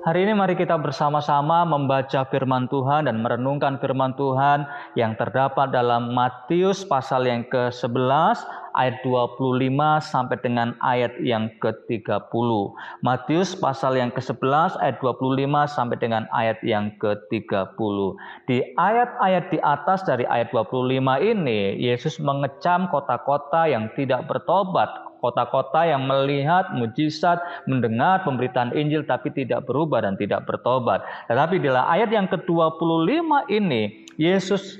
Hari ini mari kita bersama-sama membaca firman Tuhan dan merenungkan firman Tuhan yang terdapat dalam Matius pasal yang ke-11 ayat 25 sampai dengan ayat yang ke-30. Matius pasal yang ke-11 ayat 25 sampai dengan ayat yang ke-30. Di ayat-ayat di atas dari ayat 25 ini, Yesus mengecam kota-kota yang tidak bertobat. Kota-kota yang melihat mujizat, mendengar pemberitaan Injil tapi tidak berubah dan tidak bertobat. Tetapi di ayat yang ke-25 ini, Yesus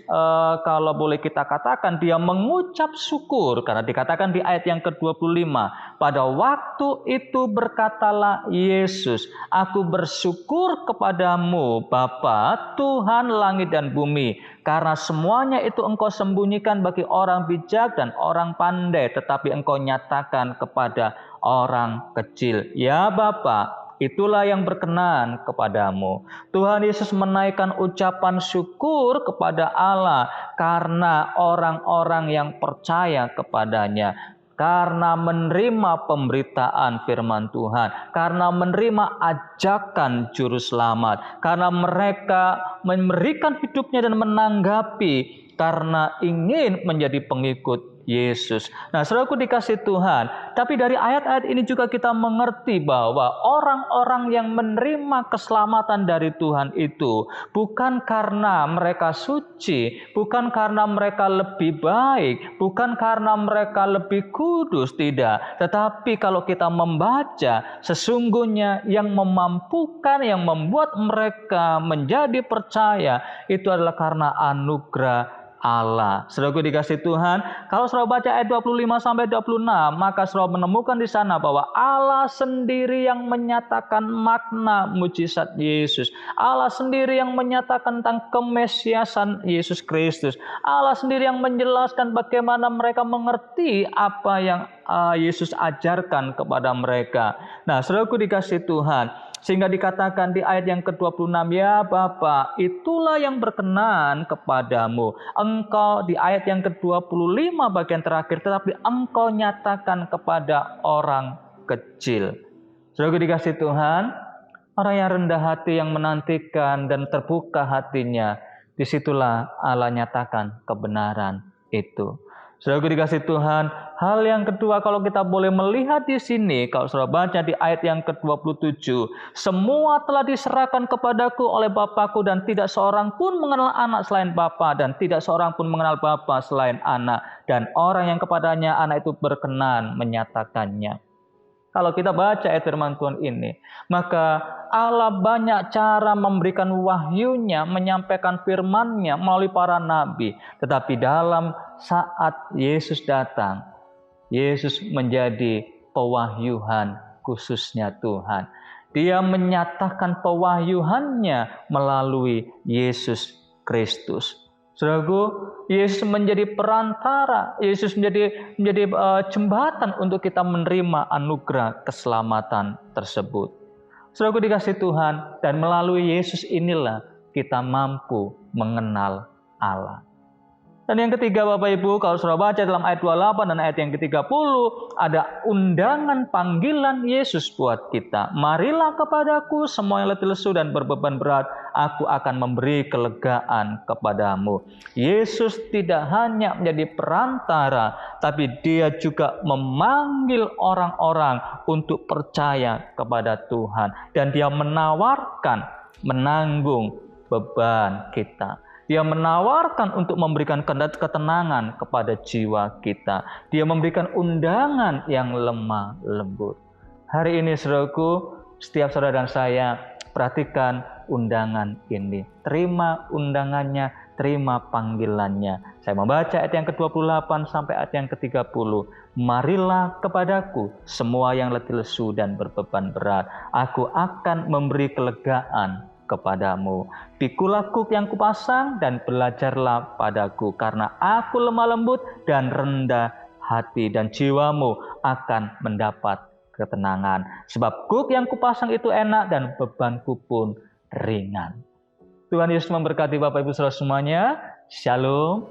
kalau boleh kita katakan dia mengucap syukur. Karena dikatakan di ayat yang ke-25, pada waktu itu berkatalah Yesus, "Aku bersyukur kepadamu Bapa, Tuhan langit dan bumi, karena semuanya itu Engkau sembunyikan bagi orang bijak dan orang pandai, tetapi Engkau nyatakan kepada orang kecil. Ya Bapa, itulah yang berkenan kepadamu." Tuhan Yesus menaikkan ucapan syukur kepada Allah karena orang-orang yang percaya kepadanya, karena menerima pemberitaan firman Tuhan, karena menerima ajakan juru selamat, karena mereka memberikan hidupnya dan menanggapi karena ingin menjadi pengikut Yesus. Nah, saudaraku dikasih Tuhan, tapi dari ayat-ayat ini juga kita mengerti bahwa orang-orang yang menerima keselamatan dari Tuhan itu bukan karena mereka suci, bukan karena mereka lebih baik, bukan karena mereka lebih kudus, tidak. Tetapi kalau kita membaca, sesungguhnya yang memampukan, yang membuat mereka menjadi percaya, itu adalah karena anugerah Allah. Saudaraku dikasih Tuhan, kalau saudara baca ayat 25 sampai 26, maka saudara menemukan di sana bahwa Allah sendiri yang menyatakan makna mujizat Yesus. Allah sendiri yang menyatakan tentang kemesiasan Yesus Kristus. Allah sendiri yang menjelaskan bagaimana mereka mengerti apa yang Yesus ajarkan kepada mereka. Nah, saudaraku dikasih Tuhan, sehingga dikatakan di ayat yang ke-26, "Ya Bapa, itulah yang berkenan kepadamu." Engkau di ayat yang ke-25 bagian terakhir, tetapi Engkau nyatakan kepada orang kecil. Saudara dikasih Tuhan, orang yang rendah hati yang menantikan dan terbuka hatinya, disitulah Allah nyatakan kebenaran itu. Saudara dikasih Tuhan, hal yang kedua kalau kita boleh melihat di sini, kalau saudara baca di ayat yang ke-27, "Semua telah diserahkan kepadaku oleh Bapakku dan tidak seorang pun mengenal anak selain Bapa dan tidak seorang pun mengenal Bapa selain anak dan orang yang kepadanya anak itu berkenan menyatakannya." Kalau kita baca ayat firman Tuhan ini, maka Allah banyak cara memberikan wahyunya, menyampaikan firman-Nya melalui para nabi. Tetapi dalam saat Yesus datang, Yesus menjadi pewahyuhan khususnya Tuhan. Dia menyatakan pewahyuhannya melalui Yesus Kristus. Saudaraku, Yesus menjadi perantara, Yesus menjadi jembatan untuk kita menerima anugerah keselamatan tersebut. Saudaraku dikasih Tuhan, dan melalui Yesus inilah kita mampu mengenal Allah. Dan yang ketiga Bapak Ibu, kalau saudara baca dalam ayat 28 dan ayat yang ke-30, ada undangan panggilan Yesus buat kita. "Marilah kepadaku semua yang letih lesu dan berbeban berat, aku akan memberi kelegaan kepadamu." Yesus tidak hanya menjadi perantara, tapi dia juga memanggil orang-orang untuk percaya kepada Tuhan. Dan dia menawarkan menanggung beban kita. Dia menawarkan untuk memberikan ketenangan kepada jiwa kita. Dia memberikan undangan yang lemah lembut. Hari ini saudaraku, setiap saudara dan saya perhatikan undangan ini. Terima undangannya, terima panggilannya. Saya membaca ayat yang ke-28 sampai ayat yang ke-30. "Marilah kepadaku semua yang letih lesu dan berbeban berat. Aku akan memberi kelegaan kepadamu. Pikulah kuk yang kupasang dan belajarlah padaku, karena aku lemah lembut dan rendah hati, dan jiwamu akan mendapat ketenangan. Sebab kuk yang kupasang itu enak dan bebanku pun ringan." Tuhan Yesus memberkati Bapak Ibu Saudara semuanya. Shalom.